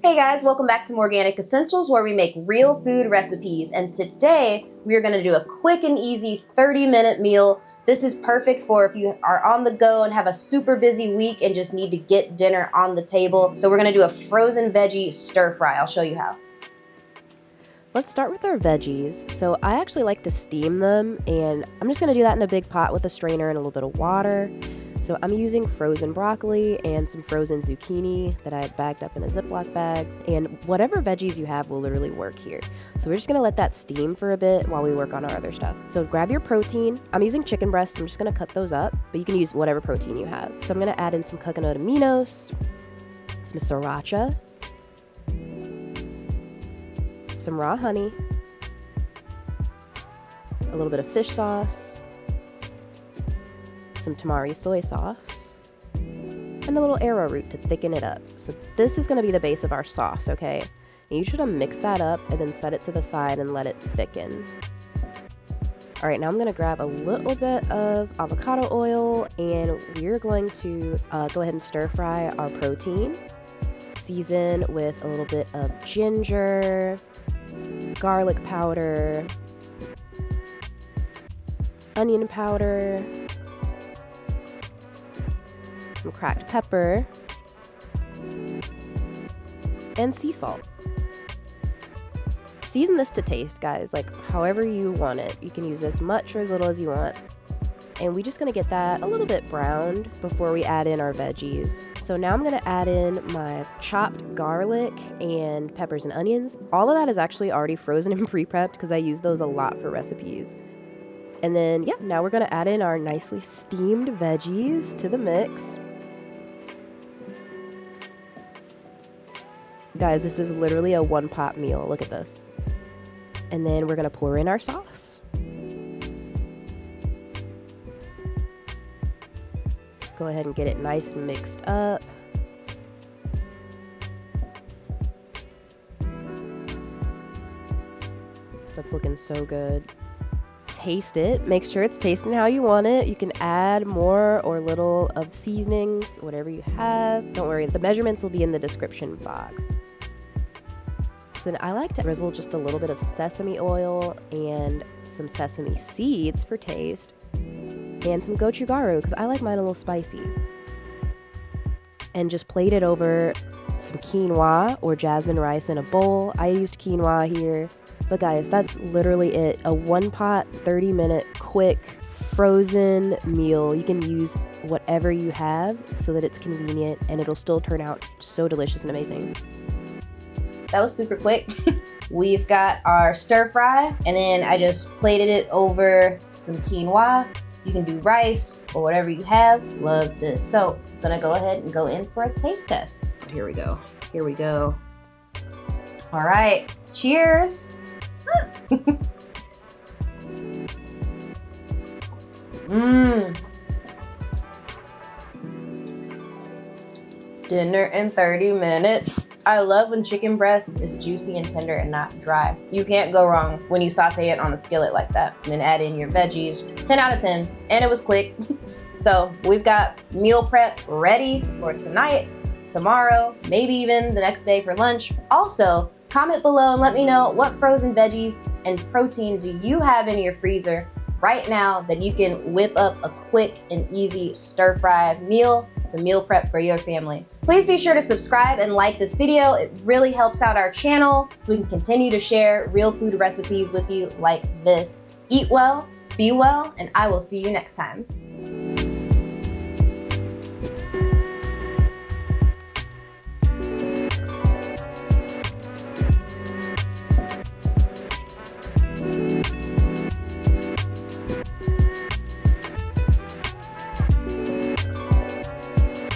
Hey guys, welcome back to More Organic Essentials, where we make real food recipes. And today we are going to do a quick and easy 30-minute meal. This is perfect for if you are on the go and have a super busy week and just need to get dinner on the table. So we're going to do a frozen veggie stir fry. I'll show you how. Let's start with our veggies. So I actually like to steam them, and I'm just going to do that in a big pot with a strainer and a little bit of water. So I'm using frozen broccoli and some frozen zucchini that I bagged up in a Ziploc bag, and whatever veggies you have will literally work here. So we're just gonna let that steam for a bit while we work on our other stuff. So grab your protein. I'm using chicken breasts. I'm just gonna cut those up, but you can use whatever protein you have. So I'm gonna add in some coconut aminos, some sriracha, some raw honey, a little bit of fish sauce, some tamari soy sauce, and a little arrowroot to thicken it up. So this is going to be the base of our sauce, okay? And you should mix that up and then set it to the side and let it thicken. All right, now I'm going to grab a little bit of avocado oil, and we're going to go ahead and stir fry our protein. Season with a little bit of ginger, garlic powder, onion powder, some cracked pepper, and sea salt. Season this to taste, guys, like however you want it. You can use as much or as little as you want. And we're just gonna get that a little bit browned before we add in our veggies. So now I'm gonna add in my chopped garlic and peppers and onions. All of that is actually already frozen and pre-prepped because I use those a lot for recipes. And then, yeah, now we're gonna add in our nicely steamed veggies to the mix. Guys, this is literally a one-pot meal. Look at this. And then we're gonna pour in our sauce. Go ahead and get it nice and mixed up. That's looking so good. Taste it. Make sure it's tasting how you want it. You can add more or little of seasonings, whatever you have. Don't worry, the measurements will be in the description box. So then I like to drizzle just a little bit of sesame oil and some sesame seeds for taste, and some gochugaru because I like mine a little spicy. And just plate it over some quinoa or jasmine rice in a bowl. I used quinoa here. But guys, that's literally it. A one-pot, 30-minute, quick, frozen meal. You can use whatever you have so that it's convenient and it'll still turn out so delicious and amazing. That was super quick. We've got our stir fry, and then I just plated it over some quinoa. You can do rice or whatever you have. Love this. So I'm gonna go ahead and go in for a taste test. Here we go. Here we go. All right, cheers. Dinner in 30 minutes. I love when chicken breast is juicy and tender and not dry. You can't go wrong when you saute it on a skillet like that. And then add in your veggies. 10 out of 10. And it was quick. So we've got meal prep ready for tonight, tomorrow, maybe even the next day for lunch. Also, comment below and let me know what frozen veggies and protein do you have in your freezer right now that you can whip up a quick and easy stir fry meal to meal prep for your family. Please be sure to subscribe and like this video. It really helps out our channel so we can continue to share real food recipes with you like this. Eat well, be well, and I will see you next time.